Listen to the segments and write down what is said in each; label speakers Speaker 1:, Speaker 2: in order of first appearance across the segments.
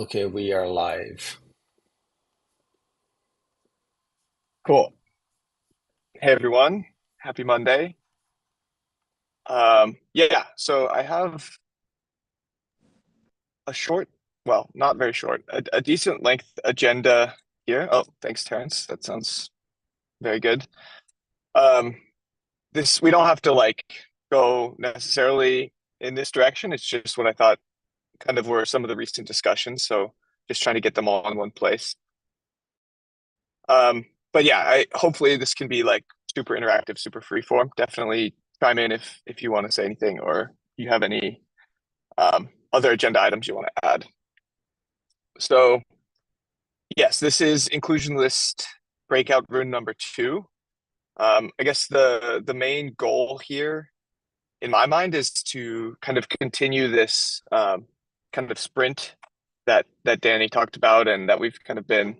Speaker 1: Okay, we are live.
Speaker 2: Cool. Hey everyone, happy Monday. Yeah, so I have a short, well, not very short, a decent length agenda here. Oh, thanks, Terrence. That sounds very good. Um, this we don't have to like go necessarily in this direction. It's just what I thought kind of were some of the recent discussions. So just trying to get them all in one place. But yeah, I hopefully this can be like super interactive, super free form. Definitely chime in if you want to say anything or you have any other agenda items you want to add. So yes, this is inclusion list breakout rune number two. I guess the main goal here in my mind is to kind of continue this kind of sprint that Danny talked about and that we've kind of been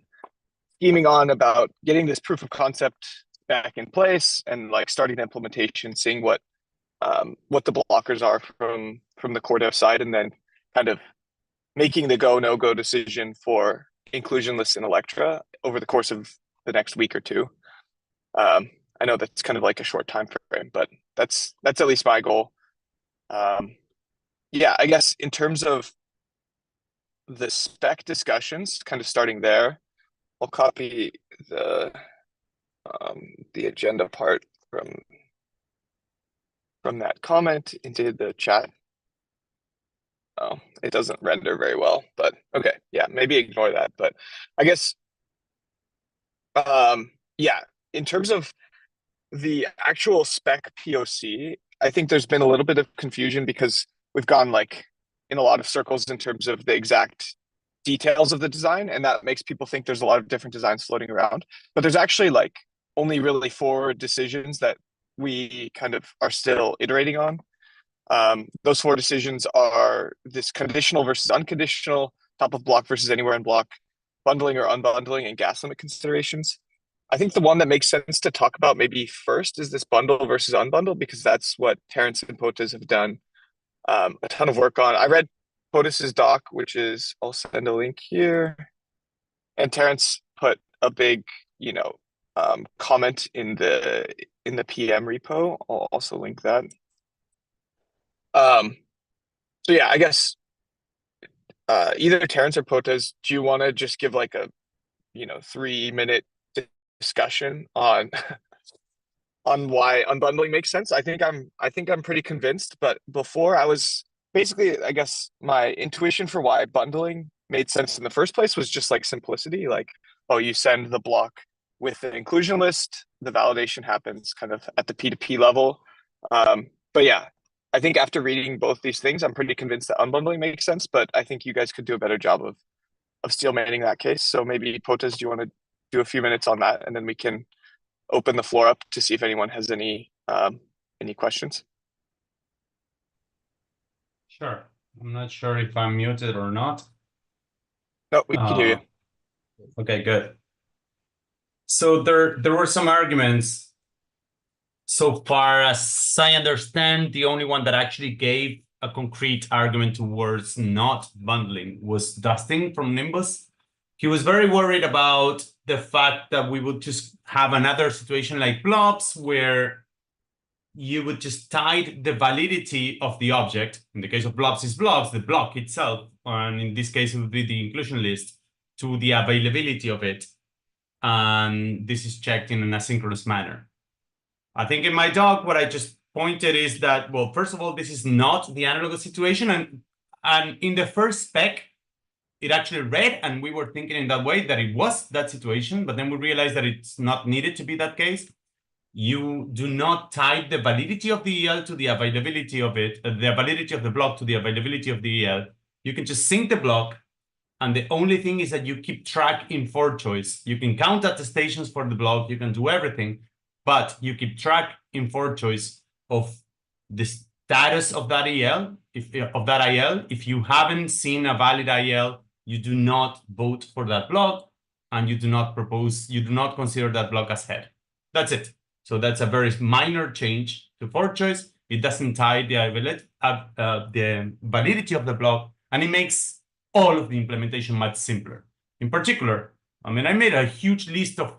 Speaker 2: scheming on about getting this proof of concept back in place and like starting the implementation, seeing what the blockers are from the core dev side, and then kind of making the go no go decision for inclusion lists in Electra over the course of the next week or two. I know that's kind of like a short time frame, but that's at least my goal. Um, yeah, I guess in terms of the spec discussions, kind of starting there, I'll copy the agenda part from that comment into the chat. Oh, it doesn't render very well, but okay, yeah, maybe ignore that. But I guess, yeah, in terms of the actual spec POC, I think there's been a little bit of confusion because we've gone like in a lot of circles in terms of the exact details of the design, and that makes people think there's a lot of different designs floating around. But there's actually like only really four decisions that we kind of are still iterating on. Those four decisions are this conditional versus unconditional, top of block versus anywhere in block, bundling or unbundling, and gas limit considerations. I think the one that makes sense to talk about maybe first is this bundle versus unbundle, because that's what Terrence and Potas have done a ton of work on. I read Potas's doc, which is, I'll send a link here, and Terrence put a big, comment in the PM repo. I'll also link that. Um, so yeah, I guess either Terrence or Potas, do you want to just give like a 3 minute discussion on on why unbundling makes sense? I think I'm pretty convinced, but before I was basically, I guess my intuition for why bundling made sense in the first place was just like simplicity, like, oh, you send the block with an inclusion list, the validation happens kind of at the P2P level. But yeah, I think after reading both these things, I'm pretty convinced that unbundling makes sense, but I think you guys could do a better job of steel manning that case. So maybe Potas, do you want to do a few minutes on that, and then we can open the floor up to see if anyone has any questions.
Speaker 3: Sure. I'm not sure if I'm muted or not.
Speaker 2: No, we can hear you.
Speaker 3: Okay, good. So there were some arguments. So far as I understand, the only one that actually gave a concrete argument towards not bundling was Dustin from Nimbus. He was very worried about the fact that we would just have another situation like blobs where you would just tie the validity of the object. In the case of blobs is blobs, the block itself, and in this case it would be the inclusion list, to the availability of it. And this is checked in an asynchronous manner. I think in my talk, what I just pointed is that, well, first of all, this is not the analogous situation. And in the first spec, it actually read, and we were thinking in that way that it was that situation, but then we realized that it's not needed to be that case. You do not tie the validity of the EL to the availability of it, the validity of the block to the availability of the EL. You can just sync the block, and the only thing is that you keep track in for choice. You can count attestations for the block, you can do everything, but you keep track in for choice of the status of that EL, of that IL. If you haven't seen a valid IL, you do not vote for that block, and you do not consider that block as head. That's it. So that's a very minor change to for choice. It doesn't tie the validity of the block, and it makes all of the implementation much simpler. In particular, I mean, I made a huge list of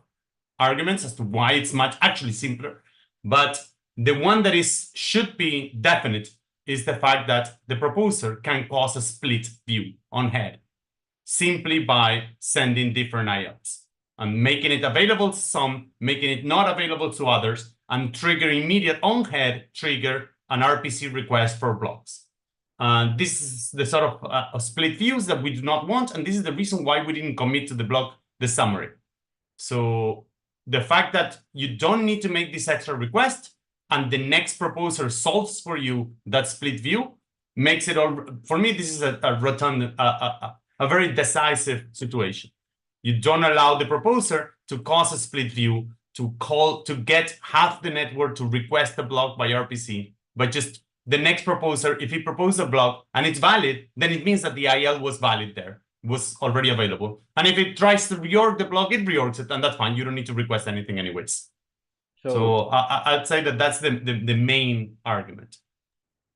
Speaker 3: arguments as to why it's much actually simpler, but the one that should be definite is the fact that the proposer can cause a split view on head simply by sending different ILs and making it available to some, making it not available to others, and trigger immediate on head trigger an RPC request for blocks. This is the sort of split views that we do not want, and this is the reason why we didn't commit to the block the summary. So the fact that you don't need to make this extra request and the next proposer solves for you that split view makes it all, for me, this is a very decisive situation. You don't allow the proposer to cause a split view, to get half the network to request a block by RPC, but just the next proposer, if he proposes a block and it's valid, then it means that the IL was valid there, was already available. And if it tries to reorg the block, it reorgs it, and that's fine. You don't need to request anything anyways. So I'd say that that's the main argument.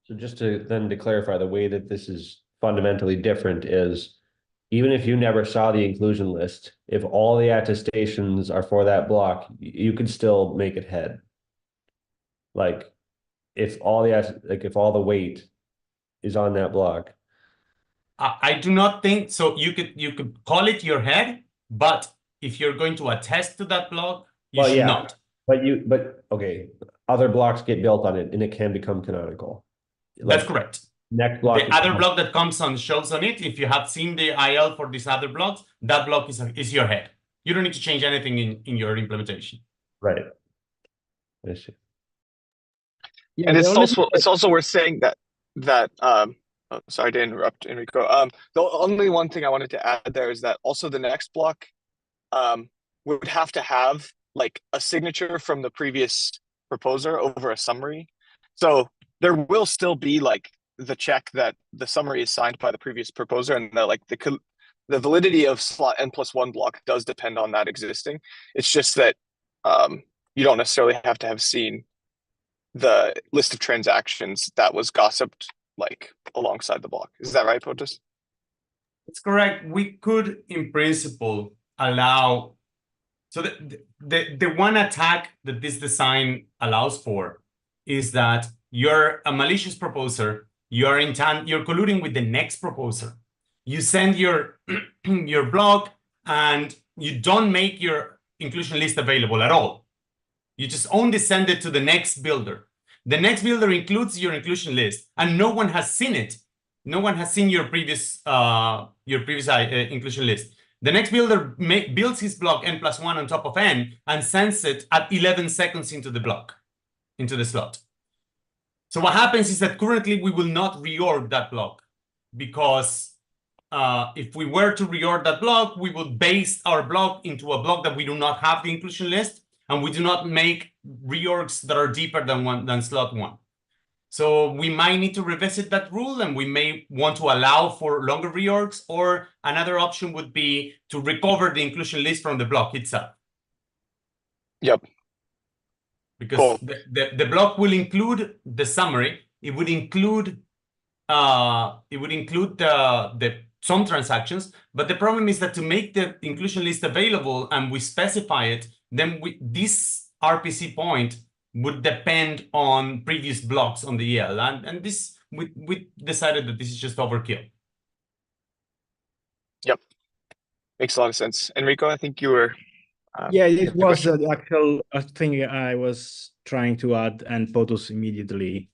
Speaker 1: So just to clarify, the way that this is fundamentally different is, even if you never saw the inclusion list, if all the attestations are for that block, you could still make it head. Like if all the weight is on that block.
Speaker 3: I do not think so. You could call it your head, but if you're going to attest to that block, you should not.
Speaker 1: But okay, other blocks get built on it and it can become canonical.
Speaker 3: That's correct.
Speaker 1: Next block.
Speaker 3: The other block that comes on shows on it. If you have seen the IL for these other blocks, that block is your head. You don't need to change anything in your implementation.
Speaker 1: Right. I see.
Speaker 2: Yeah, and it's also worth saying that sorry to interrupt, Enrico. The only one thing I wanted to add there is that also the next block would have to have like a signature from the previous proposer over a summary. So there will still be like the check that the summary is signed by the previous proposer, and that like the validity of slot n+1 block does depend on that existing. It's just that you don't necessarily have to have seen the list of transactions that was gossiped like alongside the block. Is that right, Potus?
Speaker 3: That's correct. We could, in principle, allow. So the one attack that this design allows for is that you're a malicious proposer. You're colluding with the next proposer. You send your your block and you don't make your inclusion list available at all. You just only send it to the next builder. The next builder includes your inclusion list, and no one has seen it. No one has seen your previous inclusion list. The next builder builds his block n+1 on top of n and sends it at 11 seconds into the block, into the slot. So what happens is that currently we will not reorg that block, because if we were to reorg that block, we would base our block into a block that we do not have the inclusion list, and we do not make reorgs that are deeper than slot 1. So we might need to revisit that rule, and we may want to allow for longer reorgs, or another option would be to recover the inclusion list from the block itself.
Speaker 2: Yep.
Speaker 3: Because
Speaker 2: cool.
Speaker 3: the block will include the summary. It would include some transactions, but the problem is that to make the inclusion list available and we specify it, then this RPC point would depend on previous blocks on the EL, and this we decided that this is just overkill.
Speaker 2: Yep, makes a lot of sense. Enrico, I think you were.
Speaker 4: Yeah, it was the actual thing I was trying to add, and Potus immediately,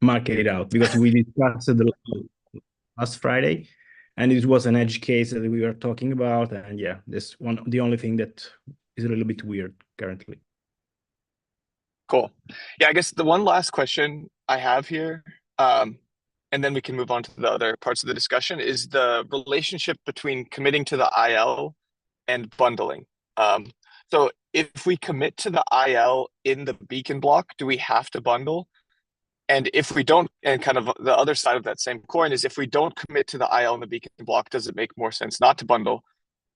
Speaker 4: mark it out, because we discussed it last Friday, and it was an edge case that we were talking about, and this the only thing that is a little bit weird currently.
Speaker 2: Cool. Yeah, I guess the one last question I have here, and then we can move on to the other parts of the discussion, is the relationship between committing to the IL and bundling. So if we commit to the IL in the beacon block, do we have to bundle? And if we don't, and kind of the other side of that same coin is, if we don't commit to the IL in the beacon block, does it make more sense not to bundle?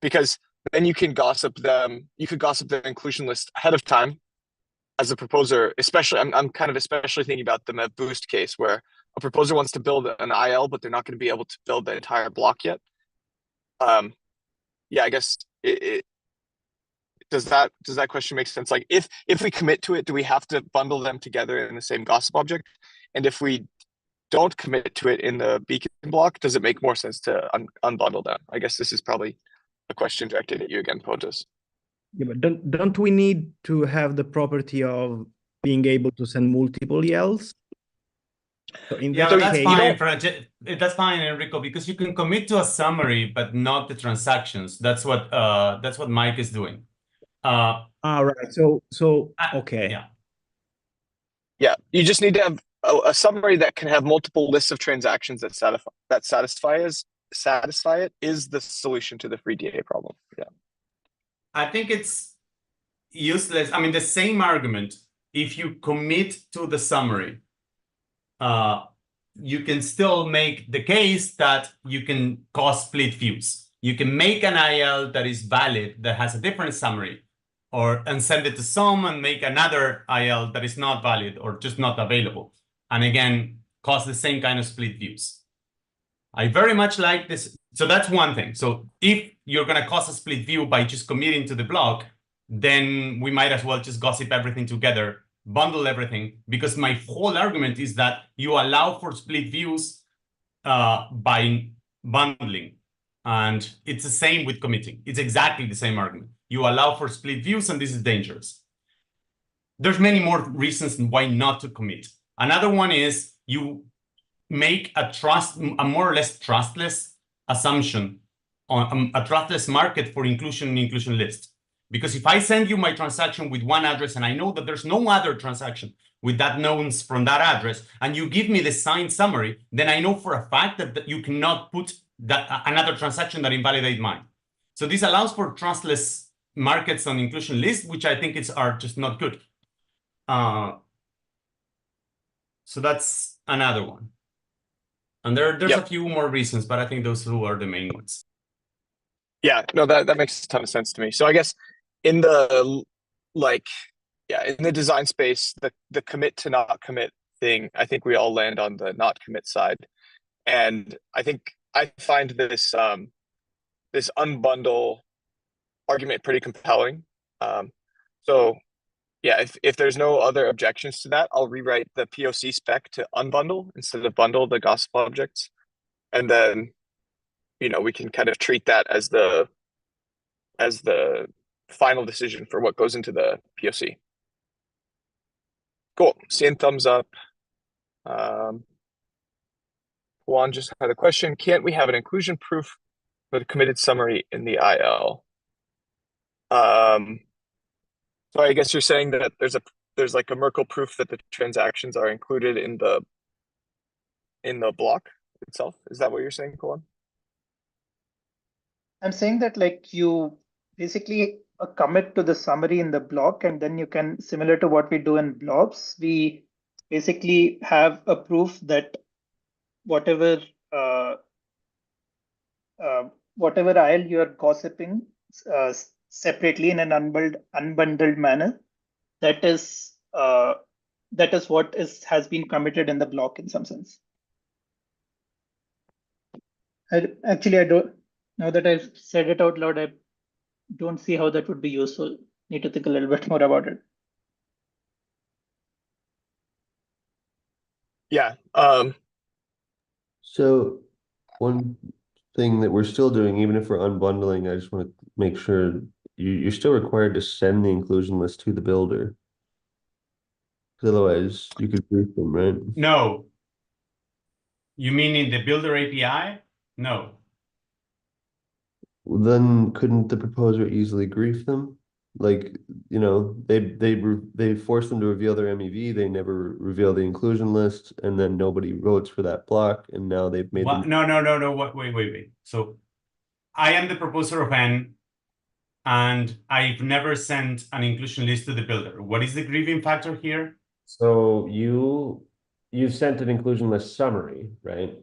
Speaker 2: Because then you can gossip them, you could gossip the inclusion list ahead of time, as a proposer, especially, I'm kind of especially thinking about the Mev Boost case where a proposer wants to build an IL, but they're not going to be able to build the entire block yet. Yeah, I guess does that question make sense? Like if we commit to it, do we have to bundle them together in the same gossip object? And if we don't commit to it in the beacon block, does it make more sense to unbundle them? I guess this is probably a question directed at you again, Potus.
Speaker 4: Yeah, but don't we need to have the property of being able to send multiple ELs? So in
Speaker 3: Yeah,
Speaker 4: that
Speaker 3: but that's
Speaker 4: case,
Speaker 3: fine, that's fine, Enrico, because you can commit to a summary, but not the transactions. That's what Mike is doing.
Speaker 2: Right.
Speaker 4: So okay.
Speaker 3: Yeah.
Speaker 2: Yeah, you just need to have a summary that can have multiple lists of transactions that satisfy it is the solution to the free DA problem. Yeah.
Speaker 3: I think it's useless. I mean, the same argument, if you commit to the summary, you can still make the case that you can cause split views. You can make an IL that is valid, that has a different summary, and send it to some and make another IL that is not valid or just not available. And again, cause the same kind of split views. I very much like this. So that's one thing. So if you're going to cause a split view by just committing to the block, then we might as well just gossip everything together, bundle everything, because my whole argument is that you allow for split views by bundling. And it's the same with committing. It's exactly the same argument. You allow for split views, and this is dangerous. There's many more reasons why not to commit. Another one is you make a more or less trustless assumption on a trustless market for inclusion list. Because if I send you my transaction with one address and I know that there's no other transaction with that knowns from that address, and you give me the signed summary, then I know for a fact that you cannot put another transaction that invalidates mine. So this allows for trustless markets on inclusion list, which I think are just not good. So that's another one. And there's a few more reasons, but I think those two are the main ones.
Speaker 2: Yeah, no, that makes a ton of sense to me. So I guess in the in the design space, the commit to not commit thing, I think we all land on the not commit side. And I think I find this this unbundle argument pretty compelling. So yeah, if there's no other objections to that, I'll rewrite the POC spec to unbundle instead of bundle the gossip objects. And then, we can kind of treat that as the final decision for what goes into the POC. Cool. Seeing thumbs up. Juan just had a question. Can't we have an inclusion proof for the committed summary in the IL? So I guess you're saying that there's like a Merkle proof that the transactions are included in the block itself. Is that what you're saying, Juan?
Speaker 5: I'm saying that like you basically commit to the summary in the block, and then you can, similar to what we do in blobs, we basically have a proof that whatever IL you are gossiping separately in an unbundled manner, that is what has been committed in the block in some sense. I don't. Now that I've said it out loud, I don't see how that would be useful. Need to think a little bit more about it.
Speaker 2: Yeah.
Speaker 1: So one thing that we're still doing, even if we're unbundling, I just want to make sure you're still required to send the inclusion list to the builder. Because otherwise you could brief them, right?
Speaker 3: No. You mean in the builder API? No.
Speaker 1: Then couldn't the proposer easily grief them? Like, they force them to reveal their MEV, they never reveal the inclusion list, and then nobody votes for that block, and now they've made them.
Speaker 3: No. Wait. So I am the proposer of N, and I've never sent an inclusion list to the builder. What is the grieving factor here?
Speaker 1: So you sent an inclusion list summary, right?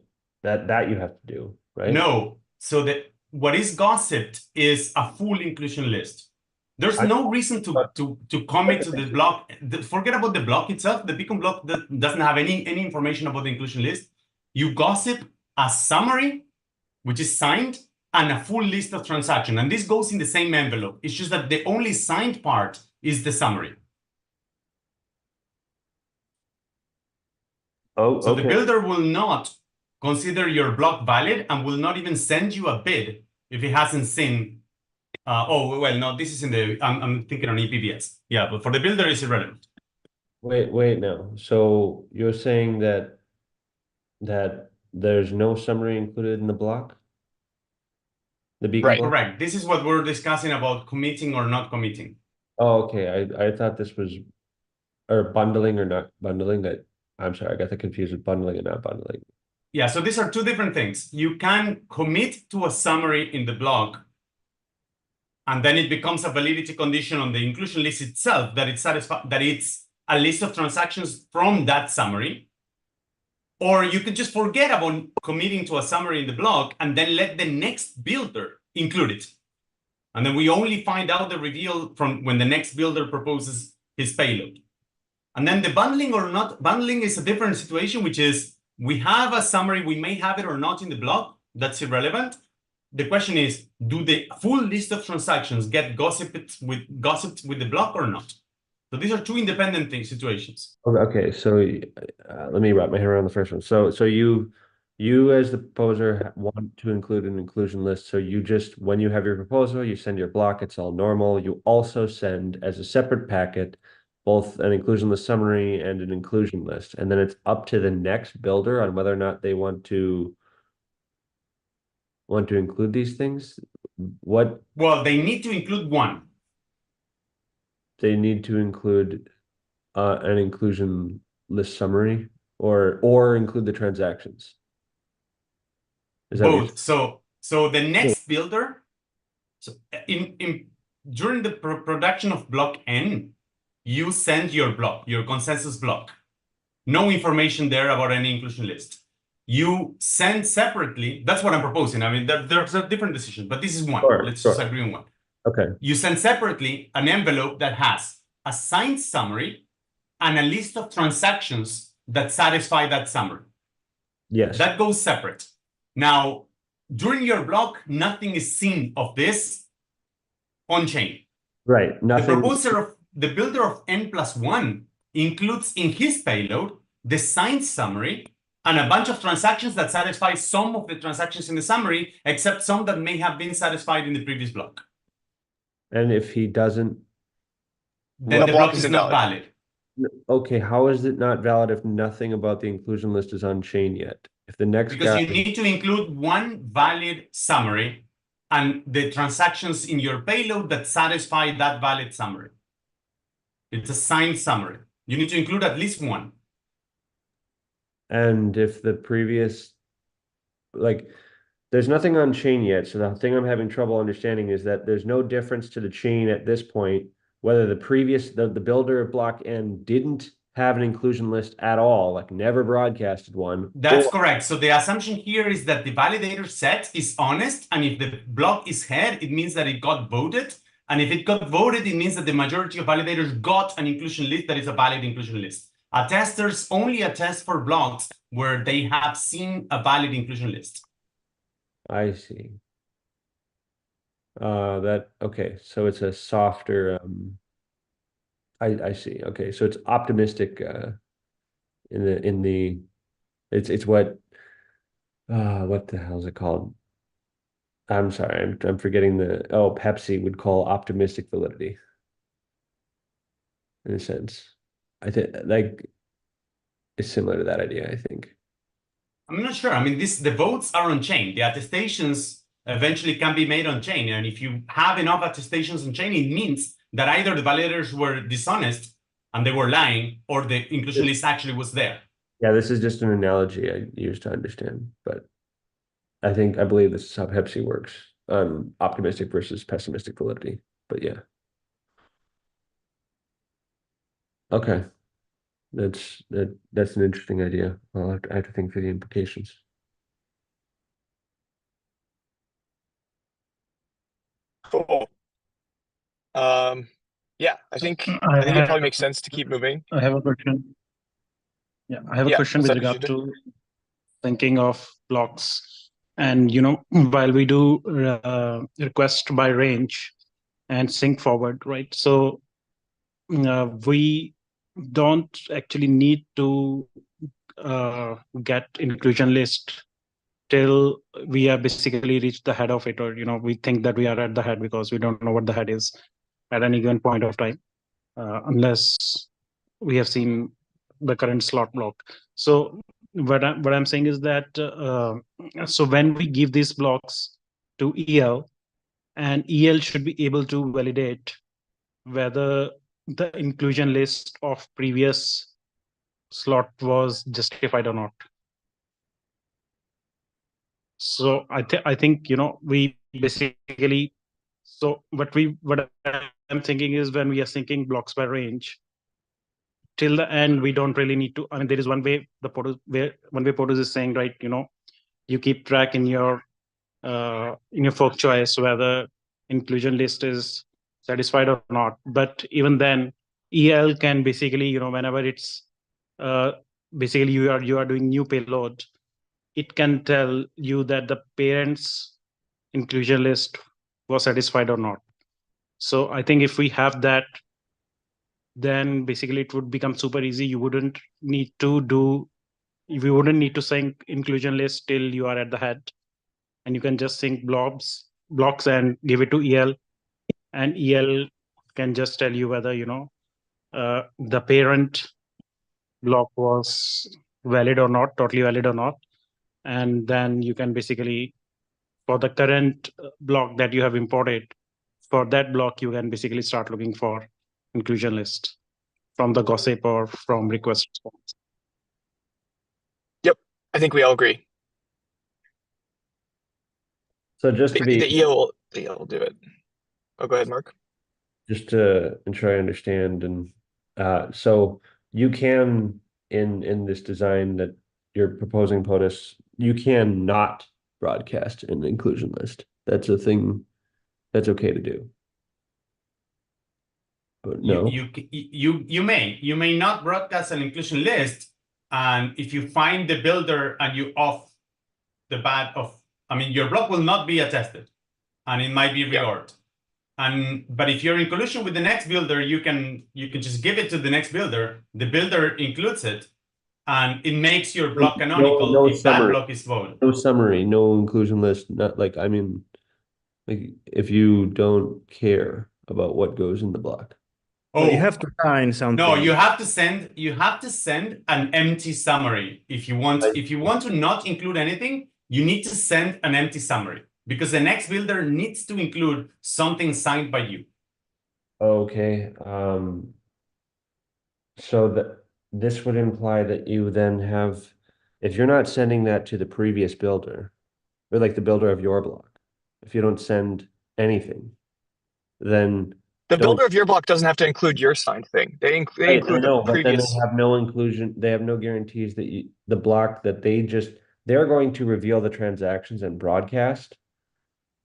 Speaker 1: That you have to do, right?
Speaker 3: No. So what is gossiped is a full inclusion list. There's no reason to commit to the block. Forget about the block itself. The beacon block doesn't have any information about the inclusion list. You gossip a summary, which is signed, and a full list of transactions. And this goes in the same envelope. It's just that the only signed part is the summary.
Speaker 1: Oh,
Speaker 3: So the
Speaker 1: okay.
Speaker 3: builder will not consider your block valid and will not even send you a bid if he hasn't seen. Oh, well, no, this is in the, I'm thinking on EPBS. Yeah, but for the builder, it's irrelevant.
Speaker 1: Wait now. So you're saying that there's no summary included in the block? The beacon
Speaker 2: Right.
Speaker 1: block?
Speaker 3: Correct. This is what we're discussing about committing or not committing.
Speaker 1: Oh, okay. I thought this was, or bundling or not bundling. I'm sorry, I got that confused with bundling and not bundling.
Speaker 3: Yeah, so these are two different things. You can commit to a summary in the block, and then it becomes a validity condition on the inclusion list itself that it's a list of transactions from that summary. Or you can just forget about committing to a summary in the block and then let the next builder include it. And then we only find out the reveal from when the next builder proposes his payload. And then the bundling or not bundling is a different situation, which is we have a summary, we may have it or not in the block, that's irrelevant. The question is, do the full list of transactions get gossiped with the block or not? So these are two independent situations.
Speaker 1: Okay, so let me wrap my head around the first one. So you as the proposer want to include an inclusion list. So you just, when you have your proposal, you send your block, it's all normal. You also send as a separate packet both an inclusion list summary and an inclusion list. And then it's up to the next builder on whether or not they want to include these things. What
Speaker 3: Well, they need to include one.
Speaker 1: they need to include an inclusion list summary or include the transactions. Is that what you're-
Speaker 3: Both. So the next builder, so during the production of block N, you send your block, your consensus block. No information there about any inclusion list. You send separately, that's what I'm proposing. I mean, there's a different decision, but this is one.
Speaker 1: Sure,
Speaker 3: Let's
Speaker 1: sure.
Speaker 3: just agree on one.
Speaker 1: Okay.
Speaker 3: You send separately an envelope that has a signed summary and a list of transactions that satisfy that summary.
Speaker 1: Yes.
Speaker 3: That goes separate. Now, during your block, nothing is seen of this on chain.
Speaker 1: Right. Nothing.
Speaker 3: The builder of N+1 includes in his payload the signed summary and a bunch of transactions that satisfy some of the transactions in the summary, except some that may have been satisfied in the previous block.
Speaker 1: And if he doesn't,
Speaker 3: then the block is not valid.
Speaker 1: Okay, how is it not valid if nothing about the inclusion list is on chain yet? If the next
Speaker 3: Because you need to include one valid summary and the transactions in your payload that satisfy that valid summary. It's a signed summary. You need to include at least one.
Speaker 1: And if the previous, like, there's nothing on chain yet. So the thing I'm having trouble understanding is that there's no difference to the chain at this point, whether the builder of block N didn't have an inclusion list at all, like never broadcasted one.
Speaker 3: That's correct. So the assumption here is that the validator set is honest. And if the block is head, it means that it got voted. And if it got voted, it means that the majority of validators got an inclusion list that is a valid inclusion list. Attesters only attest for blocks where they have seen a valid inclusion list.
Speaker 1: I see. Okay, so it's a softer, I see. Okay, so it's optimistic it's what the hell is it called? I'm sorry, I'm forgetting Pepsi would call optimistic validity. In a sense. I think like it's similar to that idea, I think.
Speaker 3: I'm not sure. I mean, the votes are on chain. The attestations eventually can be made on chain. And if you have enough attestations on chain, it means that either the validators were dishonest and they were lying, or the inclusion list actually was there.
Speaker 1: Yeah, this is just an analogy I use to understand, but I believe this is how Pepsi works on optimistic versus pessimistic validity. But yeah. Okay. That's an interesting idea. I have to think through the implications.
Speaker 2: Cool. Yeah, I think it probably makes sense to keep moving.
Speaker 6: I have a question. Yeah, I have a
Speaker 2: Yeah,
Speaker 6: question
Speaker 2: what's
Speaker 6: with
Speaker 2: up,
Speaker 6: regard
Speaker 2: Shuja?
Speaker 6: to thinking of blocks. And while we do request by range and sync forward, right? So we don't actually need to get inclusion list till we have basically reached the head of it, or we think that we are at the head because we don't know what the head is at any given point of time, unless we have seen the current slot block. So what I'm saying is that so when we give these blocks to EL, and EL should be able to validate whether the inclusion list of previous slot was justified or not. So I think we basically, so what I'm thinking is, when we are syncing blocks by range, till the end we don't really need to. I mean, there is one way POTUS is saying, right, you keep track in your fork choice whether inclusion list is satisfied or not. But even then, EL can basically, whenever it's basically you are doing new payload, it can tell you that the parents inclusion list was satisfied or not. So I think if we have that, then basically it would become super easy. We wouldn't need to sync inclusion list till you are at the head, and you can just sync blocks and give it to EL, and EL can just tell you whether the parent block was valid or not, totally valid or not. And then you can basically, for the current block that you have imported, for that block you can basically start looking for inclusion list from the gossip or from request response.
Speaker 2: Yep, I think we all agree.
Speaker 1: So just to be,
Speaker 2: The EL will do it. Oh, go ahead, Mark.
Speaker 1: just to ensure I understand, and so you can in this design that you're proposing, POTUS, you can not broadcast an inclusion list. That's a thing that's okay to do. But no.
Speaker 3: You may not broadcast an inclusion list, and if you find the builder and you off the bat of, I mean, your block will not be attested, and it might be reorged. But if you're in collusion with the next builder, you can just give it to the next builder. The builder includes it, and it makes your block canonical
Speaker 1: No
Speaker 3: if that
Speaker 1: summary.
Speaker 3: block is voted.
Speaker 1: No summary, no inclusion list, not like, I mean, like if you don't care about what goes in the block.
Speaker 4: So you have to find something.
Speaker 3: No, you have to send an empty summary. If you want to not include anything, you need to send an empty summary, because the next builder needs to include something signed by you.
Speaker 1: Okay, so that this would imply that you then have, if you're not sending that to the previous builder, or like the builder of your block, if you don't send anything, then
Speaker 2: the builder of your block doesn't have to include your signed thing. They include the previous. But then they have no inclusion. They have no guarantees that the block that they're going to reveal the transactions and broadcast,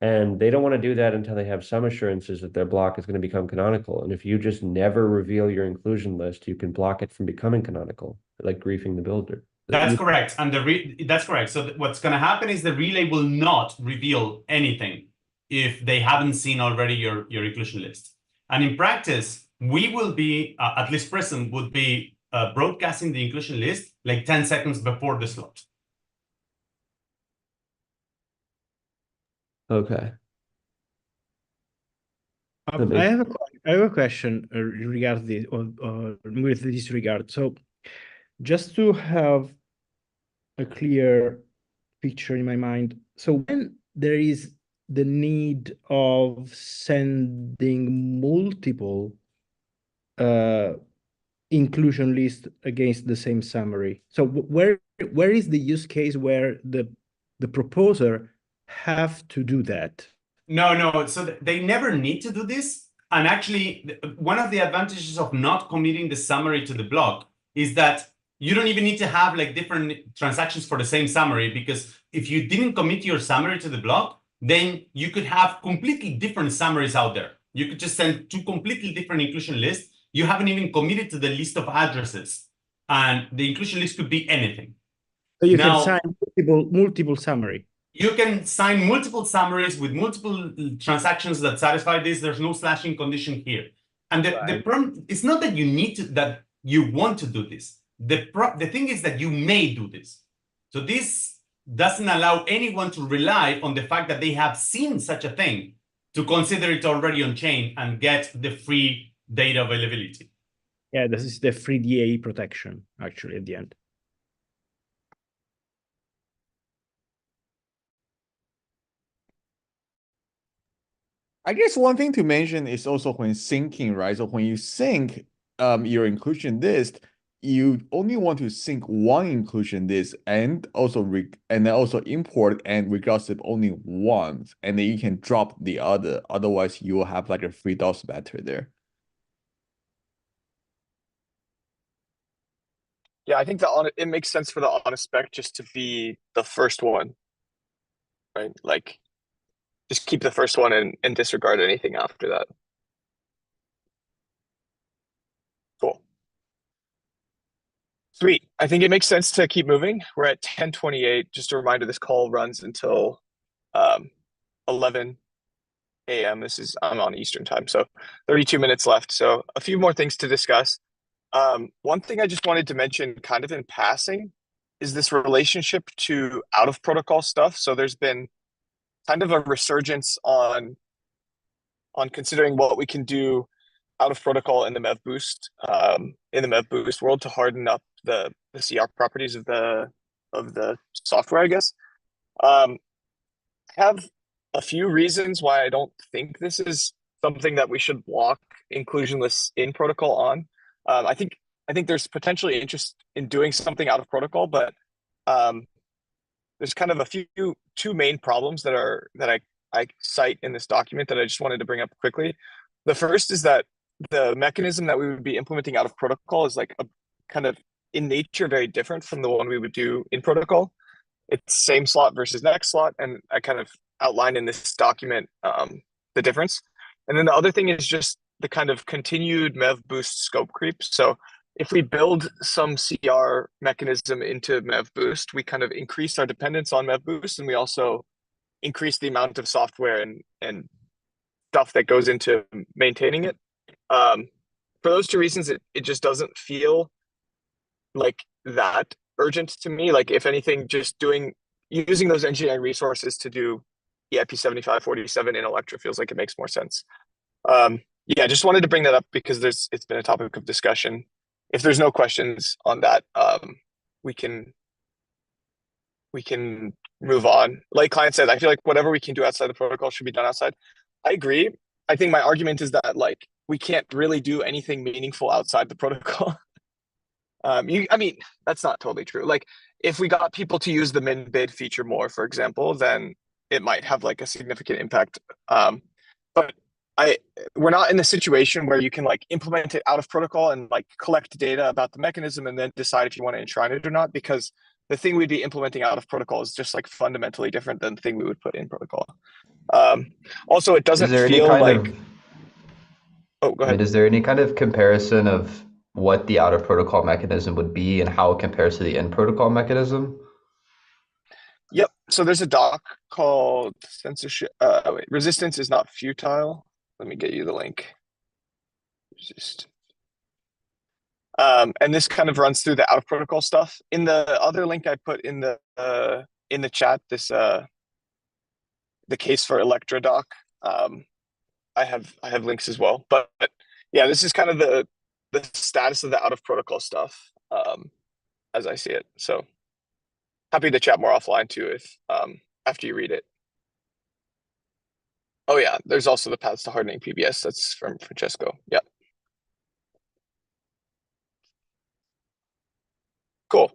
Speaker 2: and they don't want to do that until they have some assurances that their block is going to become canonical. And if you just never reveal your inclusion list, you can block it from becoming canonical, like griefing the builder.
Speaker 3: That's correct, and that's correct. So what's going to happen is the relay will not reveal anything if they haven't seen already your inclusion list. And in practice, we will be, at least Prism would be broadcasting the inclusion list like 10 seconds before the slot.
Speaker 1: Okay.
Speaker 4: I have a question regarding this, with this regard. So just to have a clear picture in my mind, so when there is the need of sending multiple inclusion list against the same summary, so where is the use case where the proposer have to do that?
Speaker 3: No. So they never need to do this. And actually, one of the advantages of not committing the summary to the block is that you don't even need to have like different transactions for the same summary, because if you didn't commit your summary to the block, then you could have completely different summaries out there. You could just send two completely different inclusion lists. You haven't even committed to the list of addresses, and the inclusion list could be anything.
Speaker 4: So you
Speaker 3: Now-
Speaker 4: can sign multiple summary.
Speaker 3: You can sign multiple summaries with multiple transactions that satisfy this. There's no slashing condition here. And the problem, it's not that you need to, that you want to do this. The thing is that you may do this. So this doesn't allow anyone to rely on the fact that they have seen such a thing to consider it already on chain and get the free data availability.
Speaker 4: Yeah, this is the free DA protection, actually, at the end.
Speaker 7: I guess one thing to mention is also when syncing, right? So when you sync your inclusion list, you only want to sync one inclusion list and also and then also import and regossip only once, and then you can drop the other. Otherwise, you will have like a free DOS matter there.
Speaker 2: Yeah, I think it makes sense for the honest spec just to be the first one, right? Like, just keep the first one and disregard anything after that. Cool. Sweet. I think it makes sense to keep moving. We're at 10:28. Just a reminder, this call runs until 11 a.m. I'm on Eastern time, so 32 minutes left. So a few more things to discuss. One thing I just wanted to mention kind of in passing is this relationship to out of protocol stuff. So there's been kind of a resurgence on considering what we can do out of protocol in the MEV boost world to harden up the CR properties of the software, I guess. I have a few reasons why I don't think this is something that we should block inclusion lists in protocol on. I think there's potentially interest in doing something out of protocol, but there's kind of two main problems that I cite in this document that I just wanted to bring up quickly. The first is that the mechanism that we would be implementing out of protocol is like a kind of in nature very different from the one we would do in protocol. It's same slot versus next slot, and I kind of outlined in this document the difference. And then the other thing is just the kind of continued MEV boost scope creep. So if we build some CR mechanism into MEV boost, we kind of increase our dependence on MEV boost, and we also increase the amount of software and stuff that goes into maintaining it. For those two reasons, it just doesn't feel like that urgent to me. Like, if anything, just using those engineering resources to do EIP 7547 in Electra feels like it makes more sense. Yeah, just wanted to bring that up because it's been a topic of discussion. If there's no questions on that, we can move on. Like Client said, I feel like whatever we can do outside the protocol should be done outside. I agree. I think my argument is that like we can't really do anything meaningful outside the protocol. I mean, that's not totally true. Like, if we got people to use the min bid feature more, for example, then it might have like a significant impact. But we're not in the situation where you can like implement it out of protocol and like collect data about the mechanism and then decide if you want to enshrine it or not, because the thing we'd be implementing out of protocol is just like fundamentally different than the thing we would put in protocol. Also, it doesn't feel like. Oh, go ahead.
Speaker 8: Is there any kind of comparison of what the out of protocol mechanism would be and how it compares to the in protocol mechanism?
Speaker 2: Yep. So there's a doc called censorship. Resistance is not futile. Let me get you the link. And this kind of runs through the out of protocol stuff. In the other link I put in the chat, this the case for Electra doc. I have links as well. But yeah, this is kind of the status of the out of protocol stuff as I see it. So happy to chat more offline too if after you read it. Oh yeah, there's also the paths to hardening PBS. That's from Francesco. Yeah. Cool.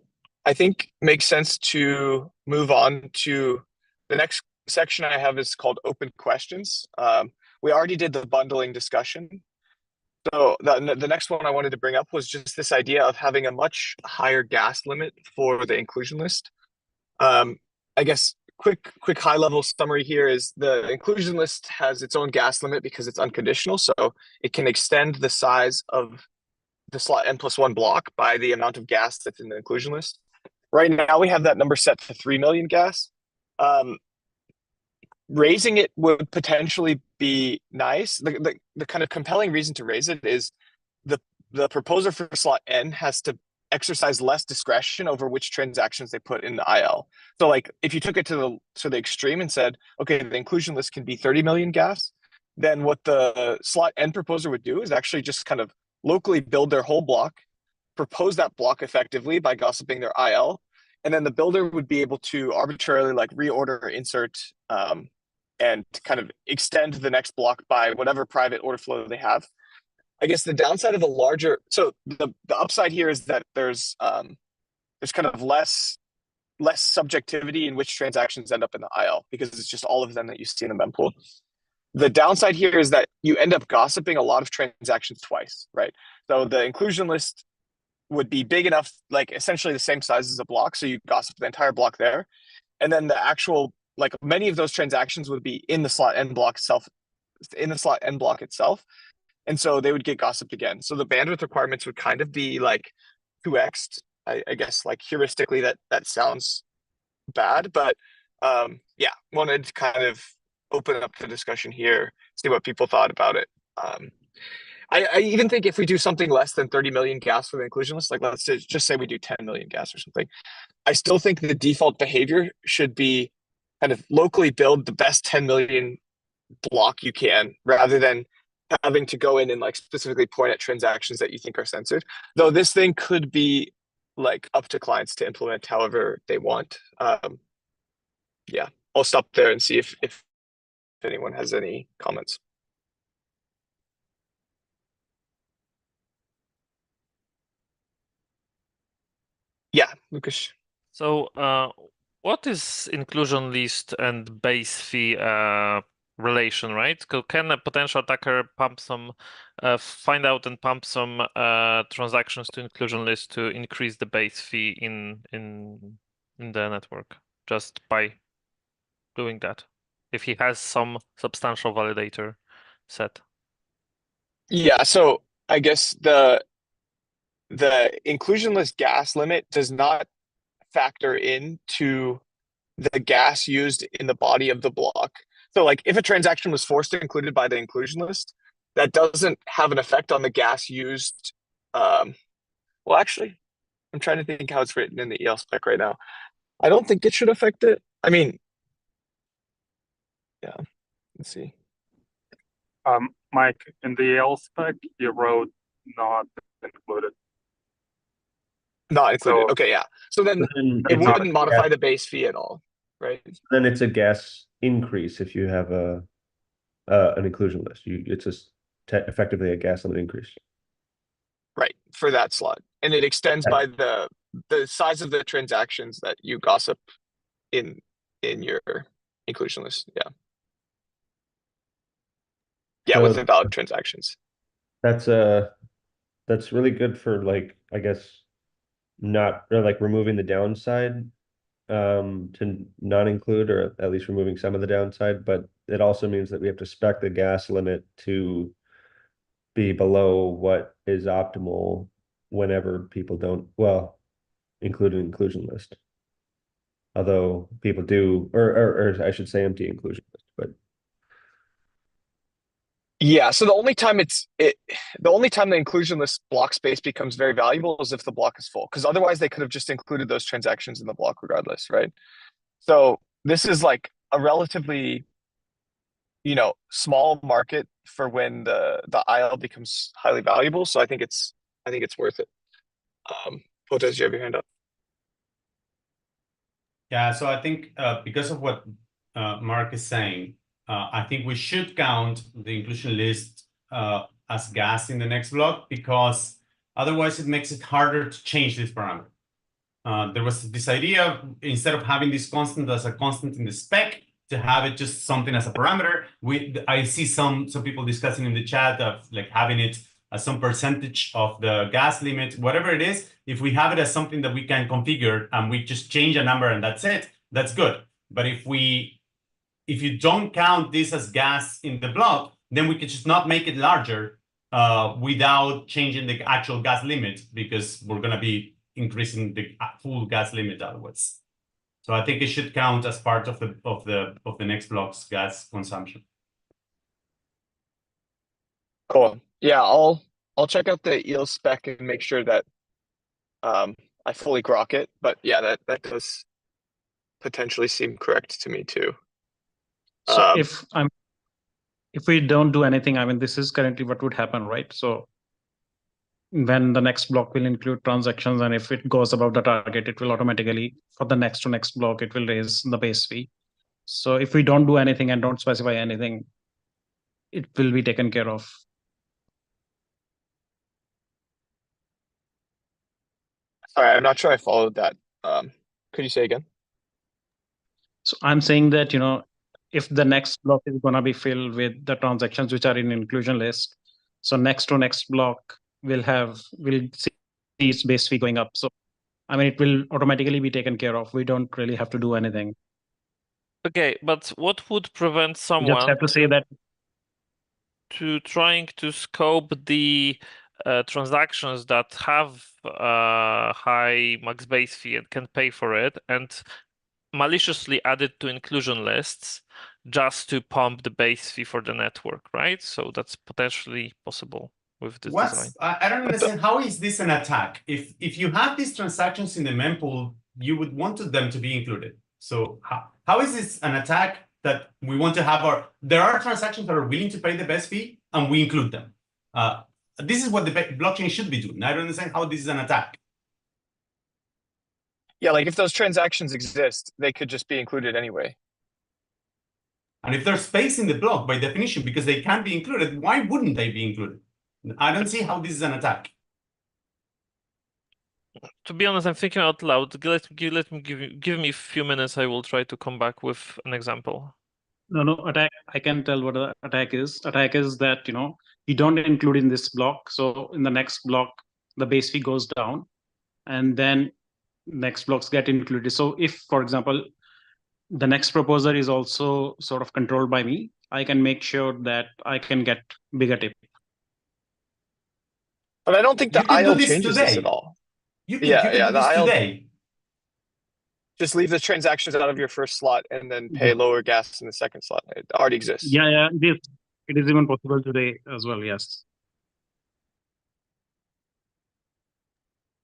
Speaker 2: I think makes sense to move on to the next section I have is called open questions. We already did the bundling discussion. So the next one I wanted to bring up was just this idea of having a much higher gas limit for the inclusion list. I guess quick high level summary here is the inclusion list has its own gas limit because it's unconditional, so it can extend the size of the slot n+1 block by the amount of gas that's in the inclusion list. Right now we have that number set to 3 million gas. Raising it would potentially be nice. The kind of compelling reason to raise it is the proposer for slot N has to exercise less discretion over which transactions they put in the IL. So like if you took it to the extreme and said, okay, the inclusion list can be 30 million gas, then what the slot N proposer would do is actually just kind of locally build their whole block, propose that block effectively by gossiping their IL, and then the builder would be able to arbitrarily like reorder or insert and kind of extend the next block by whatever private order flow they have. I guess the downside of a larger, so the upside here is that there's kind of less subjectivity in which transactions end up in the IL because it's just all of them that you see in the mempool. The downside here is that you end up gossiping a lot of transactions twice, right? So the inclusion list would be big enough, like essentially the same size as a block, so you gossip the entire block there, and then the actual like many of those transactions would be in the slot N block itself, and so they would get gossiped again. So the bandwidth requirements would kind of be like 2x. I guess like heuristically that sounds bad, but yeah, wanted to kind of open up the discussion here, see what people thought about it. I even think if we do something less than 30 million gas for the inclusion list, like let's just say we do 10 million gas or something, I still think the default behavior should be kind of locally build the best 10 million block you can, rather than having to go in and like specifically point at transactions that you think are censored. Though this thing could be like up to clients to implement however they want. Yeah, I'll stop there and see if anyone has any comments. Yeah, Lucas.
Speaker 9: So, what is inclusion list and base fee relation, right? Can a potential attacker pump some, find out and pump some transactions to inclusion list to increase the base fee in the network just by doing that, if he has some substantial validator set?
Speaker 2: Yeah, so I guess the inclusion list gas limit does not factor into the gas used in the body of the block. So like if a transaction was forced or included by the inclusion list, that doesn't have an effect on the gas used. Well, actually, I'm trying to think how it's written in the EL spec right now. I don't think it should affect it. I mean, yeah, let's see.
Speaker 10: Mike, in the EL spec, you wrote not included.
Speaker 2: Not included.
Speaker 10: So-
Speaker 2: Okay, yeah. So then it
Speaker 10: not
Speaker 2: wouldn't modify the base fee at all, right?
Speaker 1: Then it's a gas increase if you have an inclusion list. It's just effectively a gas limit increase.
Speaker 2: Right, for that slot. And it extends by the size of the transactions that you gossip in your inclusion list. Yeah. Yeah, with
Speaker 1: So-
Speaker 2: the valid transactions.
Speaker 1: That's really good for like, I guess, not or like removing the downside to not include, or at least removing some of the downside, but it also means that we have to spec the gas limit to be below what is optimal whenever people don't, well, include an inclusion list. Although people do, or I should say empty inclusion list, but
Speaker 2: Yeah, so the only time the inclusion list block space becomes very valuable is if the block is full, because otherwise they could have just included those transactions in the block regardless, right? So this is like a relatively, small market for when the IL becomes highly valuable. So I think it's worth it. Potes, you have your hand up.
Speaker 3: Yeah, so I think because of what Mark is saying, I think we should count the inclusion list as gas in the next block, because otherwise it makes it harder to change this parameter. There was this idea, instead of having this constant as a constant in the spec, to have it just something as a parameter. I see some people discussing in the chat of like having it as some percentage of the gas limit, whatever it is. If we have it as something that we can configure and we just change a number and that's it, that's good. But if you don't count this as gas in the block, then we can just not make it larger without changing the actual gas limit, because we're going to be increasing the full gas limit otherwise. So I think it should count as part of the next block's gas consumption.
Speaker 2: Cool. Yeah, I'll check out the EEL spec and make sure that I fully grok it. But yeah, that does potentially seem correct to me too.
Speaker 6: So if we don't do anything, I mean, this is currently what would happen, right? So when the next block will include transactions, and if it goes above the target, it will automatically, for the next to next block, it will raise the base fee. So if we don't do anything and don't specify anything, it will be taken care of.
Speaker 2: Sorry, I'm not sure I followed that. Could you say again?
Speaker 6: So I'm saying that, you know, if the next block is going to be filled with the transactions which are in inclusion list, so next to next block will see its base fee going up. So, I mean, it will automatically be taken care of. We don't really have to do anything.
Speaker 9: Okay, but what would prevent
Speaker 6: We
Speaker 9: someone
Speaker 6: just have to say that
Speaker 9: to trying to scope the transactions that have high max base fee and can pay for it, and maliciously add it to inclusion lists just to pump the base fee for the network, right? So that's potentially possible with this design.
Speaker 3: I don't understand, how is this an attack? If you have these transactions in the mempool, you would want them to be included. So how is this an attack that we want to have there are transactions that are willing to pay the best fee and we include them? This is what the blockchain should be doing. I don't understand how this is an attack.
Speaker 2: Yeah, like if those transactions exist, they could just be included anyway.
Speaker 3: And if there's space in the block, by definition, because they can be included, why wouldn't they be included? I don't see how this is an attack.
Speaker 9: To be honest, I'm thinking out loud. Let me give me a few minutes. I will try to come back with an example.
Speaker 6: no attack. I can tell what the attack is. Attack is that, you know, you don't include in this block. So in the next block, the base fee goes down, and then next blocks get included. So if, for example, the next proposer is also sort of controlled by me, I can make sure that I can get bigger tip.
Speaker 2: But I don't think the IL changes this at all.
Speaker 3: You can do this today.
Speaker 6: Just
Speaker 2: leave the transactions out of your first slot and then pay lower gas in the second slot. It already exists.
Speaker 6: Yeah, it is even possible today as well, yes.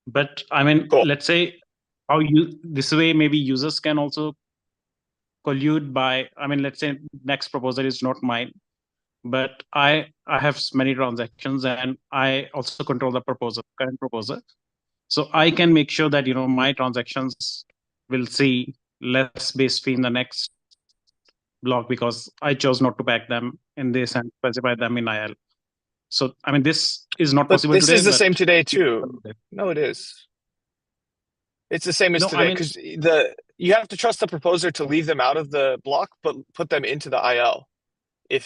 Speaker 6: But I mean,
Speaker 2: cool.
Speaker 6: Let's say this way maybe users can also collude by, I mean, let's say next proposer is not mine, but I have many transactions and I also control the current proposer. So I can make sure that, you know, my transactions will see less base fee in the next block because I chose not to pack them in this and specify them in IL. So, I mean, this is not possible
Speaker 2: this
Speaker 6: today.
Speaker 2: This is the same today too. No, it is. It's the same as today because you have to trust the proposer to leave them out of the block, but put them into the IL. You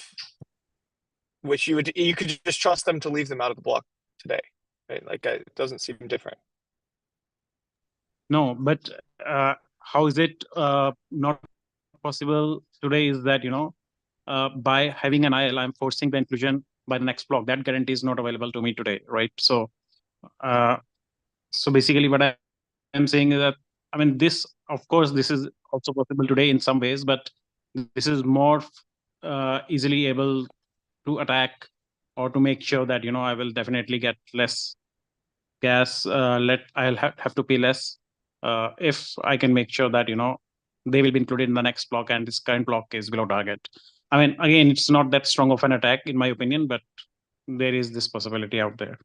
Speaker 2: could just trust them to leave them out of the block today, right? Like it doesn't seem different.
Speaker 6: No, but how is it not possible today is that, you know, by having an IL, I'm forcing the inclusion by the next block. That guarantee is not available to me today, right? So, so basically what I'm saying is that, I mean, of course, this is also possible today in some ways, but this is more easily able to attack or to make sure that, you know, I will definitely get less gas, I'll have to pay less if I can make sure that, you know, they will be included in the next block and this current block is below target. I mean, again, it's not that strong of an attack in my opinion, but there is this possibility out there.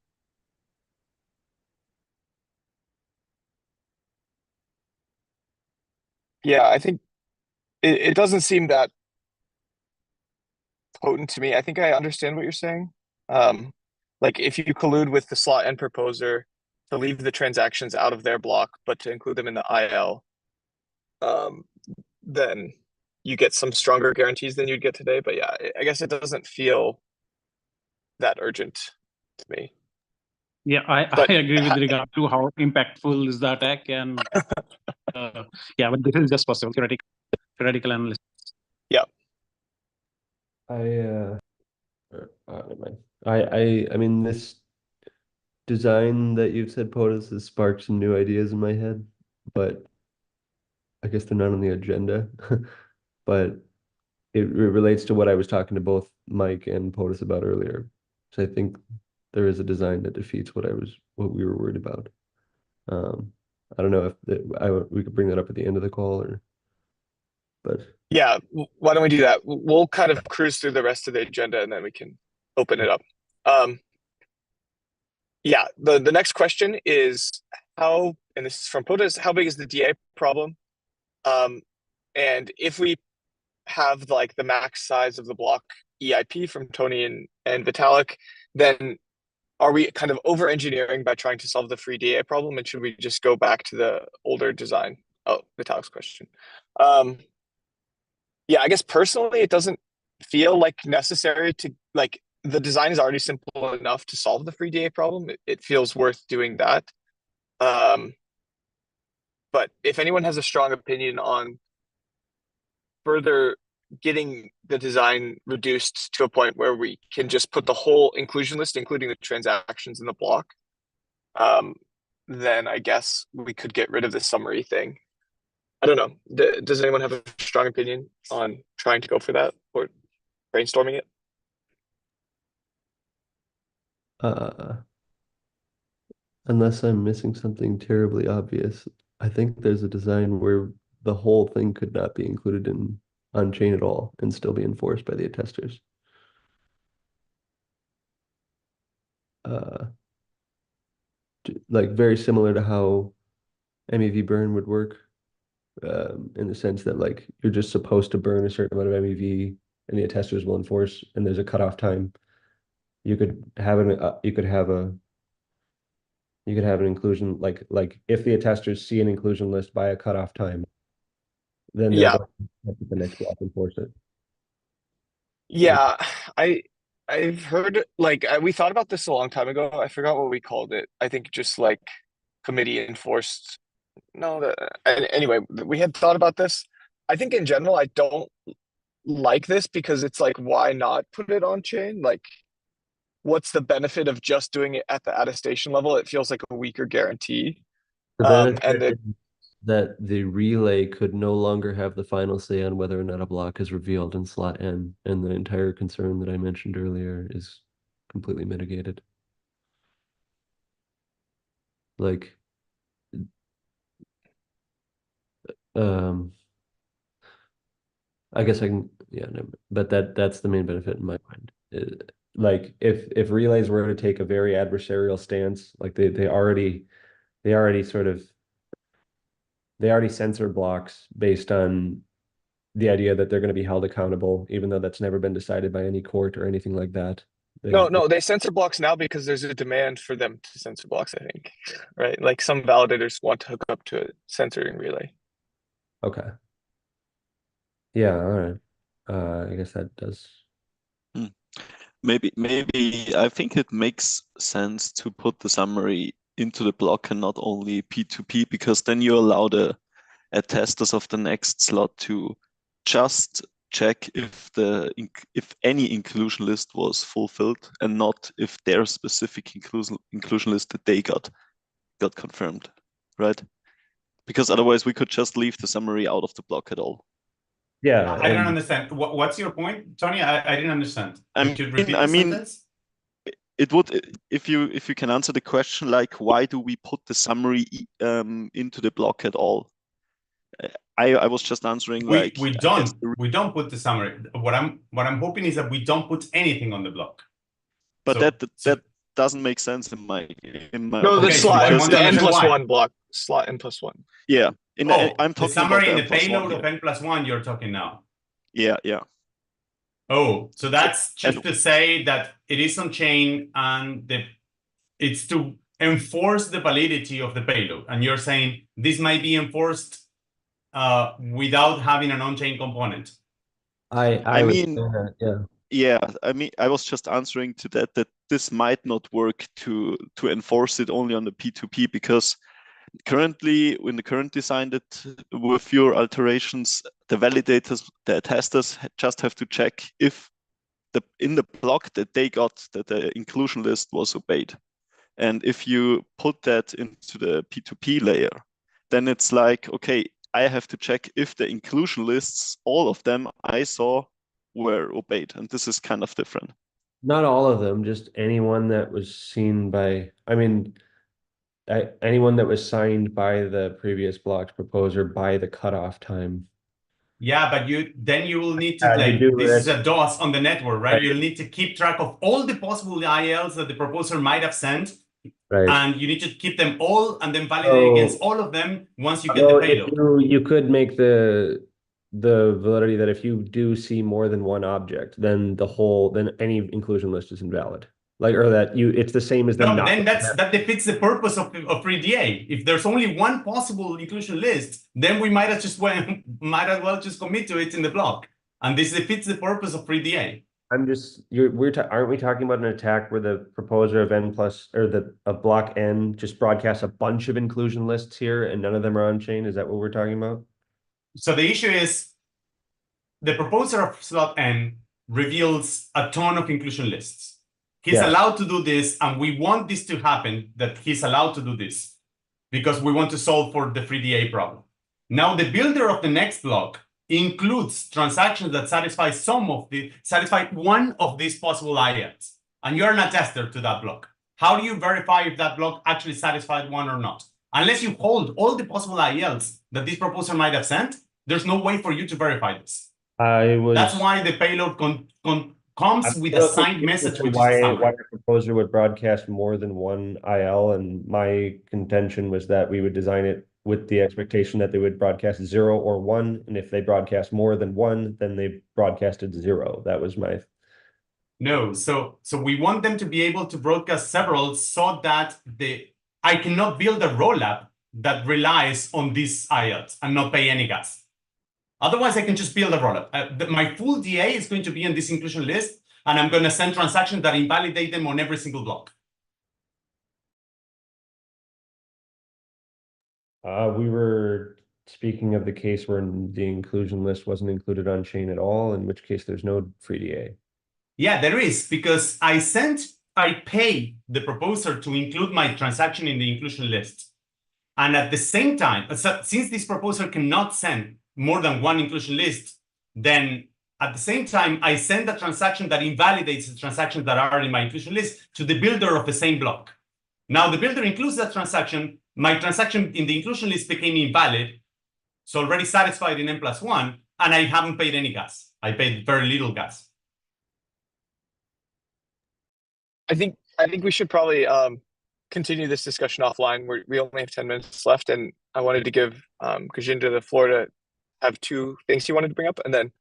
Speaker 2: Yeah, I think it doesn't seem that potent to me. I think I understand what you're saying. Like if you collude with the slot and proposer to leave the transactions out of their block, but to include them in the IL, then you get some stronger guarantees than you'd get today. But yeah, I guess it doesn't feel that urgent to me.
Speaker 6: Yeah, I agree with regard to how impactful is the attack, and yeah, but this is just possible, theoretical analysis.
Speaker 1: Never mind. I mean, this design that you've said, POTUS, has sparked some new ideas in my head, but I guess they're not on the agenda. But it relates to what I was talking to both Mike and POTUS about earlier. So I think there is a design that defeats what we were worried about. I don't know if we could bring that up at the end of the call but
Speaker 2: Yeah, why don't we do that? We'll kind of cruise through the rest of the agenda and then we can open it up. Yeah, the next question is and this is from POTUS, how big is the DA problem? And if we have like the max size of the block EIP from Tony and Vitalik, then are we kind of over engineering by trying to solve the free DA problem? And should we just go back to the older design? Oh, Vitalik's question. Yeah, I guess personally, it doesn't feel like necessary to like the design is already simple enough to solve the free DA problem. It feels worth doing that. But if anyone has a strong opinion on further getting the design reduced to a point where we can just put the whole inclusion list, including the transactions in the block, then I guess we could get rid of the summary thing. I don't know. Does anyone have a strong opinion on trying to go for that or brainstorming it?
Speaker 1: Unless I'm missing something terribly obvious, I think there's a design where the whole thing could not be included in on-chain at all and still be enforced by the attesters. Like very similar to how MEV burn would work, in the sense that like you're just supposed to burn a certain amount of MEV and the attesters will enforce, and there's a cutoff time. You could have an inclusion like if the attesters see an inclusion list by a cutoff time, then they're going to the next block enforce it.
Speaker 2: Yeah, I've heard like we thought about this a long time ago. I forgot what we called it. I think just like committee enforced. No, anyway, we had thought about this. I think in general, I don't like this because it's like, why not put it on chain? Like, what's the benefit of just doing it at the attestation level? It feels like a weaker guarantee.
Speaker 1: The benefit is that the relay could no longer have the final say on whether or not a block is revealed in slot N, and the entire concern that I mentioned earlier is completely mitigated. Like, I guess I can, yeah, no, but that's the main benefit in my mind. Like if relays were to take a very adversarial stance, like they already censor blocks based on the idea that they're going to be held accountable, even though that's never been decided by any court or anything like that.
Speaker 2: No, they censor blocks now because there's a demand for them to censor blocks, I think, right? Like some validators want to hook up to a censoring relay.
Speaker 1: Okay. Yeah, all right. I guess that does.
Speaker 11: Maybe I think it makes sense to put the summary into the block and not only P2P, because then you allow the attesters of the next slot to just check if any inclusion list was fulfilled and not if their specific inclusion list that they got confirmed, right? Because otherwise we could just leave the summary out of the block at all.
Speaker 1: Yeah,
Speaker 3: I don't understand. What's your point, Tony? I didn't understand. Could you repeat the sentence?
Speaker 11: It would, if you can answer the question like, why do we put the summary into the block at all? I was just answering like
Speaker 3: we don't put the summary. What I'm hoping is that we don't put anything on the block.
Speaker 11: But that doesn't make sense in my
Speaker 2: no, the slot the N+1 block, slot N+1.
Speaker 11: Yeah. I'm talking
Speaker 3: the summary
Speaker 11: about
Speaker 3: in the payload of N+1 you're talking now.
Speaker 11: Yeah.
Speaker 3: Oh, so that's just to say that it is on chain and it's to enforce the validity of the payload. And you're saying this might be enforced without having an on-chain component.
Speaker 11: I mean, yeah. I mean, I was just answering to that this might not work to enforce it only on the P2P, because currently in the current design that with fewer alterations, the validators, the attesters just have to check if in the block that they got that the inclusion list was obeyed. And if you put that into the P2P layer, then it's like, okay, I have to check if the inclusion lists, all of them I saw, were obeyed. And this is kind of different.
Speaker 1: Not all of them, just anyone that was seen by, I mean, anyone that was signed by the previous block's proposer by the cutoff time.
Speaker 3: Yeah, but then you will need to
Speaker 1: you do
Speaker 3: this is
Speaker 1: risk-
Speaker 3: a DOS on the network, right?
Speaker 1: Right.
Speaker 3: You'll need to keep track of all the possible ILs that the proposer might have sent,
Speaker 1: Right.
Speaker 3: and you need to keep them all and then validate against all of them once you get the
Speaker 1: Although
Speaker 3: payload.
Speaker 1: you could make the validity that if you do see more than one object, then any inclusion list is invalid. Like, or that it's the same as them
Speaker 3: No,
Speaker 1: not.
Speaker 3: then that defeats the purpose of free DA. If there's only one possible inclusion list, then we might as well just commit to it in the block, and this defeats the purpose of free DA.
Speaker 1: I'm just aren't we talking about an attack where the proposer of N plus or of block N just broadcasts a bunch of inclusion lists here and none of them are on chain? Is that what we're talking about?
Speaker 3: So the issue is the proposer of slot N reveals a ton of inclusion lists. He's allowed to do this, and we want this to happen, that he's allowed to do this, because we want to solve for the free DA problem. Now, the builder of the next block includes transactions that satisfy one of these possible ILs, and you're an attester to that block. How do you verify if that block actually satisfied one or not? Unless you hold all the possible ILs that this proposer might have sent, there's no way for you to verify this. That's why the payload comes with a signed message, which
Speaker 1: why
Speaker 3: is
Speaker 1: the proposer would broadcast more than one IL, and my contention was that we would design it with the expectation that they would broadcast 0 or 1, and if they broadcast more than 1, then they broadcasted 0. That was my...
Speaker 3: No, so we want them to be able to broadcast several so that I cannot build a rollup that relies on these ILs and not pay any gas. Otherwise, I can just build a rollup. My full DA is going to be in this inclusion list, and I'm going to send transactions that invalidate them on every single block.
Speaker 1: We were speaking of the case where the inclusion list wasn't included on chain at all, in which case there's no free DA.
Speaker 3: Yeah, there is, because I pay the proposer to include my transaction in the inclusion list. And at the same time, since this proposer cannot send more than one inclusion list, then at the same time, I send a transaction that invalidates the transactions that are in my inclusion list to the builder of the same block. Now the builder includes that transaction, my transaction in the inclusion list became invalid, so already satisfied in N+1, and I haven't paid any gas. I paid very little gas.
Speaker 2: I think we should probably continue this discussion offline. We only have 10 minutes left, and I wanted to give Gajinder the floor to have 2 things he wanted to bring up, and then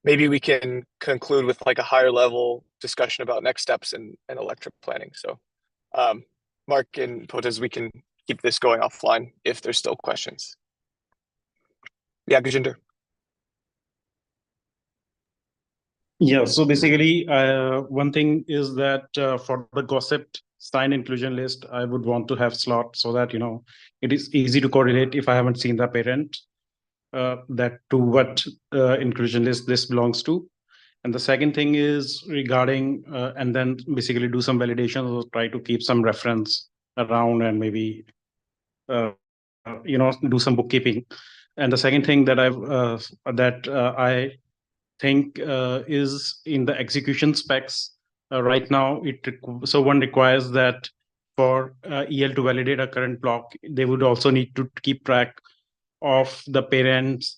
Speaker 2: maybe we can conclude with like a higher level discussion about next steps and electric planning. So Mark and Potas, we can keep this going offline if there's still questions. Yeah, Gajinder.
Speaker 6: Yeah, so basically, one thing is that for the gossip sign inclusion list, I would want to have slot so that, it is easy to correlate if I haven't seen the parent, that to what inclusion list this belongs to. And the second thing is regarding, and then basically do some validation or try to keep some reference around and maybe, do some bookkeeping. And the second thing that I think is in the execution specs right now. So one requires that for EL to validate a current block, they would also need to keep track of the parents'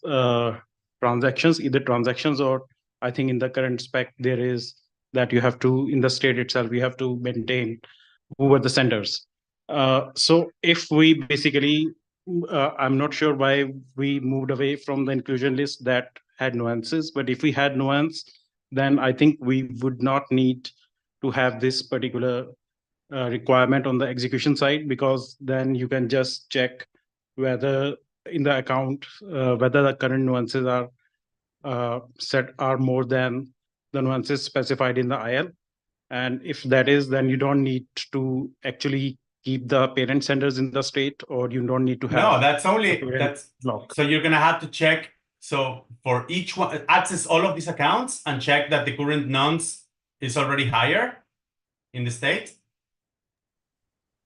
Speaker 6: transactions, either transactions or I think in the current spec there is that you have to, in the state itself, you have to maintain who were the senders. So if we basically, I'm not sure why we moved away from the inclusion list that had nuances, but if we had nuance, then I think we would not need to have this particular requirement on the execution side, because then you can just check whether in the account, whether the current nuances are set are more than the nuances specified in the IL. And if that is, then you don't need to actually keep the parent senders in the state, or you don't need to have.
Speaker 3: No, that's block. So you're going to have to check So for each one, access all of these accounts and check that the current nonce is already higher in the state.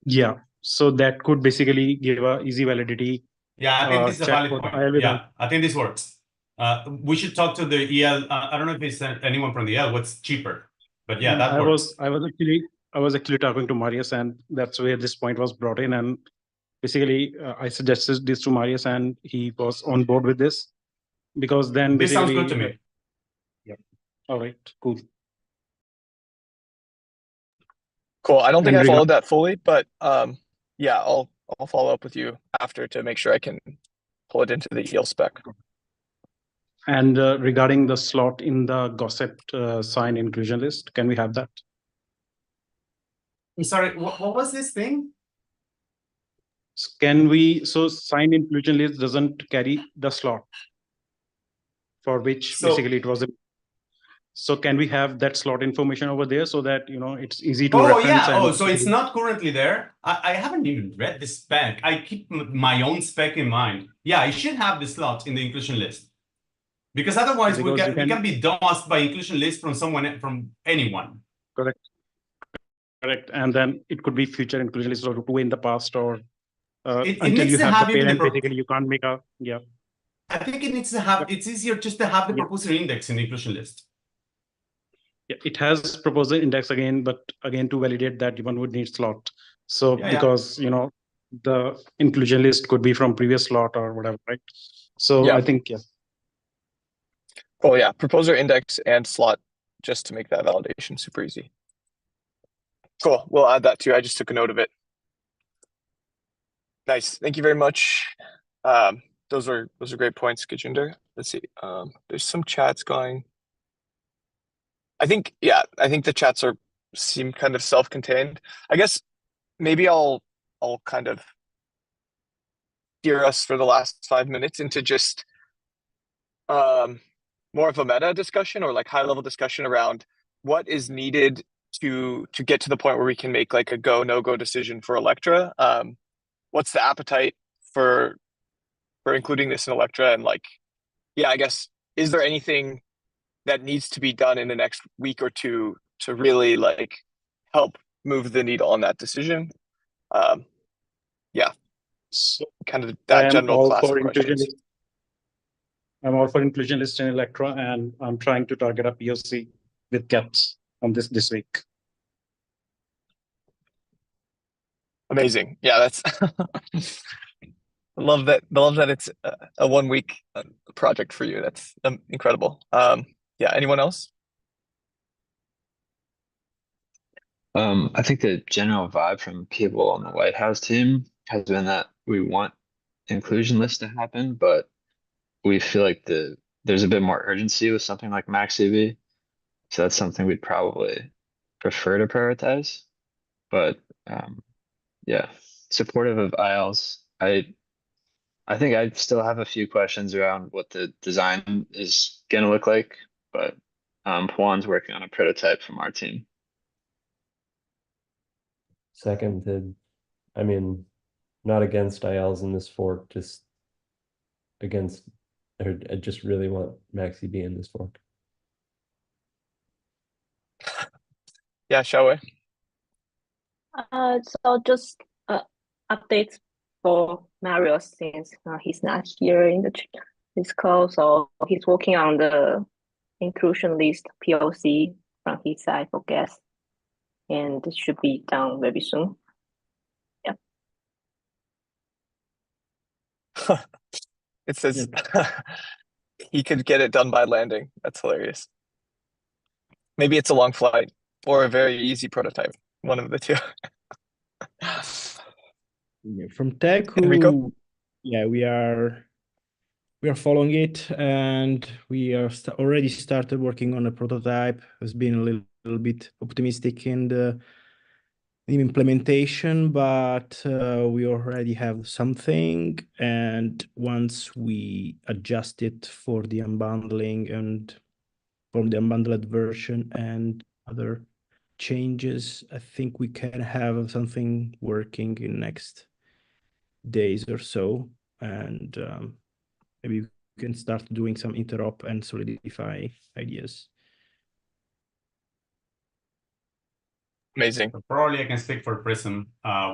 Speaker 6: Yeah. So that could basically give a easy validity.
Speaker 3: Yeah, I think this is a
Speaker 6: check
Speaker 3: valid
Speaker 6: for the
Speaker 3: point.
Speaker 6: IL
Speaker 3: Yeah, I think this works. We should talk to the EL. I don't know if it's anyone from the EL. What's cheaper? But yeah, that works.
Speaker 6: I was actually talking to Marius, and that's where this point was brought in. And basically, I suggested this to Marius, and he was on board with this, because then
Speaker 3: This sounds
Speaker 6: basically,
Speaker 3: good to me.
Speaker 6: yeah. All right. Cool.
Speaker 2: Cool. I don't think
Speaker 6: And
Speaker 2: I followed that fully, but yeah, I'll follow up with you after to make sure I can pull it into the EL spec.
Speaker 6: And regarding the slot in the gossip sign inclusion list, can we have that?
Speaker 3: I'm sorry, what was this thing?
Speaker 6: Can we, so sign inclusion list doesn't carry the slot for which basically it was. So can we have that slot information over there so that, it's easy to reference?
Speaker 3: Yeah. So it's not currently there. I haven't even read the spec. I keep my own spec in mind. Yeah, I should have the slot in the inclusion list. Because otherwise we can be DOSed by inclusion list from anyone.
Speaker 6: Correct. And then it could be future inclusion list or two in the past, or until you have the parent, basically you can't make a, yeah.
Speaker 3: I think it needs to have, it's easier just to have the proposer index in the inclusion list.
Speaker 6: Yeah, it has proposer index again, but again, to validate that, one would need slot. So because, the inclusion list could be from previous slot or whatever, right? So I think, yeah.
Speaker 2: Oh yeah, proposer index and slot, just to make that validation super easy. Cool, we'll add that too. I just took a note of it. Nice, thank you very much. Those are great points, Gajinder. Let's see. There's some chats going. I think the chats seem kind of self-contained. I guess maybe I'll kind of steer us for the last 5 minutes into just more of a meta discussion, or like high level discussion around what is needed to get to the point where we can make like a go no go decision for Electra. What's the appetite for including this in Electra, and like, yeah, I guess, is there anything that needs to be done in the next week or two to really like help move the needle on that decision? Yeah, so kind of that general class of questions.
Speaker 6: I'm all for inclusion list in Electra, and I'm trying to target a POC with caps on this week.
Speaker 2: Amazing. Yeah, that's love that it's a 1 week project for you. That's incredible. Yeah, anyone else?
Speaker 12: I think the general vibe from people on the Lighthouse team has been that we want inclusion lists to happen, but we feel like there's a bit more urgency with something like MaxEV. So that's something we'd probably prefer to prioritize. But yeah, supportive of ILs. I think I still have a few questions around what the design is gonna look like, but Juan's working on a prototype from our team.
Speaker 1: Seconded. I mean, not against ILs in this fork, just against, or I just really want MaxEV in this fork.
Speaker 2: Yeah, shall we?
Speaker 13: So just updates for Mario, since he's not here in this call. So he's working on the inclusion list POC from his side for gas, and this should be done very soon. Yeah.
Speaker 2: It says he could get it done by landing. That's hilarious. Maybe it's a long flight or a very easy prototype. One of the two.
Speaker 4: From Tech,
Speaker 2: Enrico?
Speaker 4: Yeah, we are following it, and we are already started working on a prototype. Has been a little bit optimistic in the implementation, but we already have something, and once we adjust it for the unbundling and from the unbundled version and other changes, I think we can have something working in next days or so, and maybe we can start doing some interop and solidify ideas.
Speaker 2: Amazing.
Speaker 3: So probably I can speak for Prism.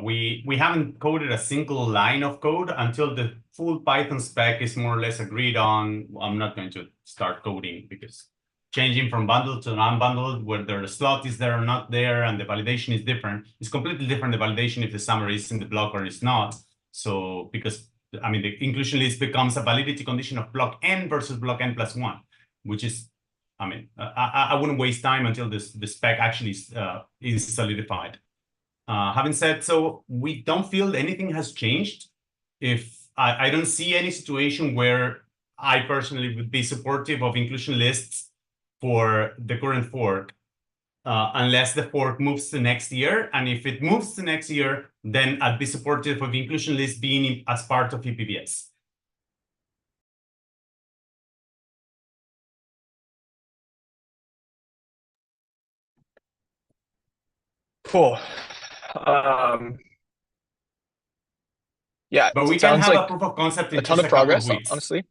Speaker 3: We haven't coded a single line of code until the full Python spec is more or less agreed on. I'm not going to start coding because changing from bundled to non-bundled, whether the slot is there or not there, and the validation is different. It's completely different, the validation, if the summary is in the block or is not. So because, I mean, the inclusion list becomes a validity condition of block n versus block n+1, which is, I mean, I wouldn't waste time until the spec actually is solidified. Having said so, we don't feel anything has changed. If I don't see any situation where I personally would be supportive of inclusion lists for the current fork, unless the fork moves to next year. And if it moves to next year, then I'd be supportive of inclusion lists being as part of EPBS.
Speaker 2: Cool. Yeah,
Speaker 3: but we
Speaker 2: it
Speaker 3: can
Speaker 2: sounds
Speaker 3: have
Speaker 2: like
Speaker 3: a proof of concept in
Speaker 2: a ton
Speaker 3: just
Speaker 2: of
Speaker 3: a couple
Speaker 2: progress,
Speaker 3: of weeks.
Speaker 2: honestly.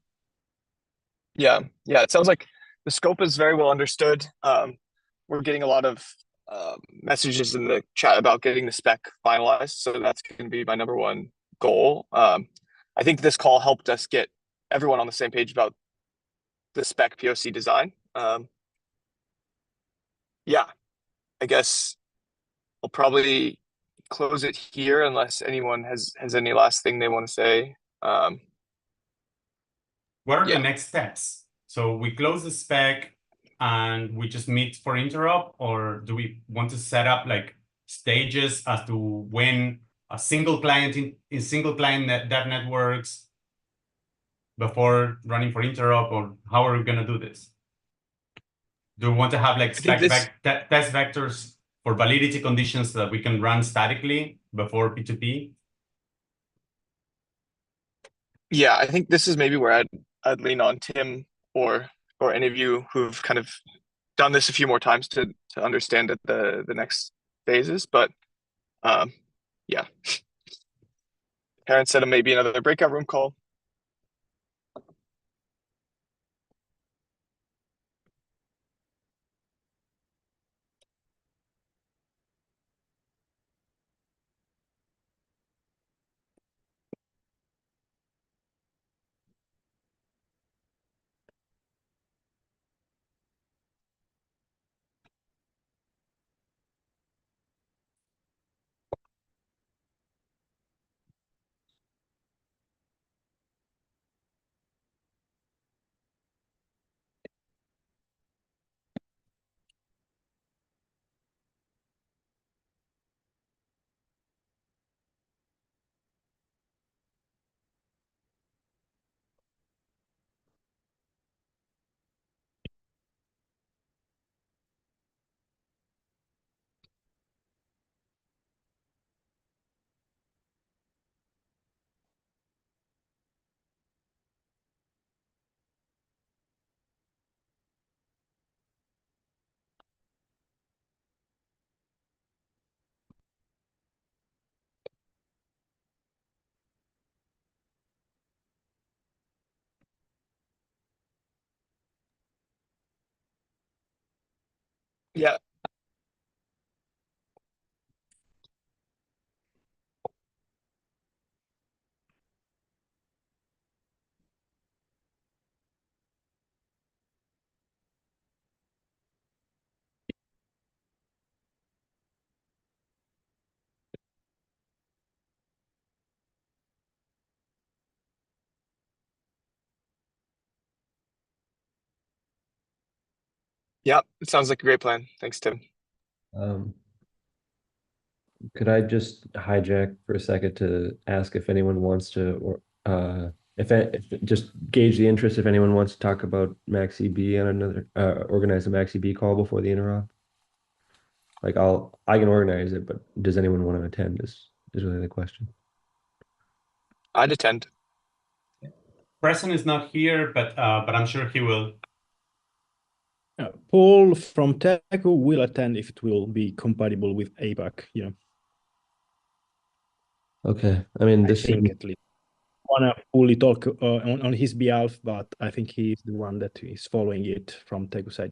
Speaker 2: Yeah, it sounds like the scope is very well understood. We're getting a lot of messages in the chat about getting the spec finalized, so that's going to be my number one goal. I think this call helped us get everyone on the same page about the spec POC design. Yeah, I guess I'll probably close it here unless anyone has any last thing they want to say.
Speaker 3: What are
Speaker 2: Yeah.
Speaker 3: the next steps? So we close the spec and we just meet for interop, or do we want to set up like stages as to when a single client in single client dev networks before running for interop, or how are we going to do this? Do we want to have like test vectors for validity conditions that we can run statically before P2P?
Speaker 2: Yeah, I think this is maybe where I'd lean on Tim or any of you who've kind of done this a few more times to understand the next phases. But yeah, Karen said maybe another breakout room call. Yeah. Yeah, it sounds like a great plan. Thanks, Tim.
Speaker 1: Could I just hijack for a second to ask if anyone wants to, or if just gauge the interest if anyone wants to talk about MaxEB on another, organize a MaxEB call before the interop? Like I can organize it, but does anyone want to attend is really the question.
Speaker 2: I'd attend.
Speaker 3: Preston is not here, but I'm sure he will.
Speaker 4: Paul from Teco will attend if it will be compatible with APAC,
Speaker 1: Okay, I mean,
Speaker 4: I think at least. want to fully talk on his behalf, but I think he's the one that is following it from Tegu's side.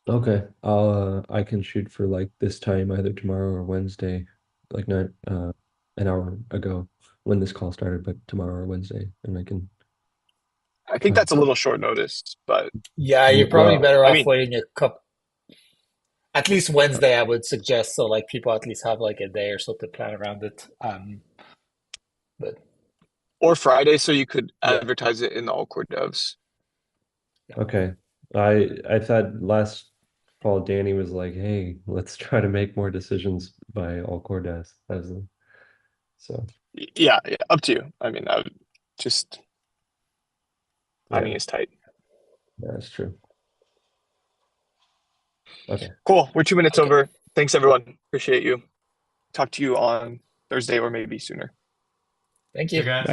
Speaker 1: Okay, I can shoot for like this time either tomorrow or Wednesday, like not an hour ago when this call started, but tomorrow or Wednesday, and I can.
Speaker 2: I think that's a little short notice, but
Speaker 14: Yeah, you're probably
Speaker 1: Well,
Speaker 14: better
Speaker 2: I
Speaker 14: off
Speaker 2: mean-
Speaker 14: waiting a couple. At least Wednesday, I would suggest, so like people at least have like a day or so to plan around it. But
Speaker 2: or Friday, so you could
Speaker 14: Yeah.
Speaker 2: advertise it in the all core devs.
Speaker 1: Okay, I thought last call Danny was like, "Hey, let's try to make more decisions by all core devs." That was so.
Speaker 2: Yeah, up to you. I mean, I would just timing
Speaker 1: Yeah,
Speaker 2: is tight.
Speaker 1: that's true. Okay.
Speaker 2: Cool. We're 2 minutes
Speaker 14: Okay.
Speaker 2: over. Thanks, everyone. Appreciate you. Talk to you on Thursday or maybe sooner.
Speaker 14: thank you.
Speaker 3: Okay, guys.
Speaker 4: Bye.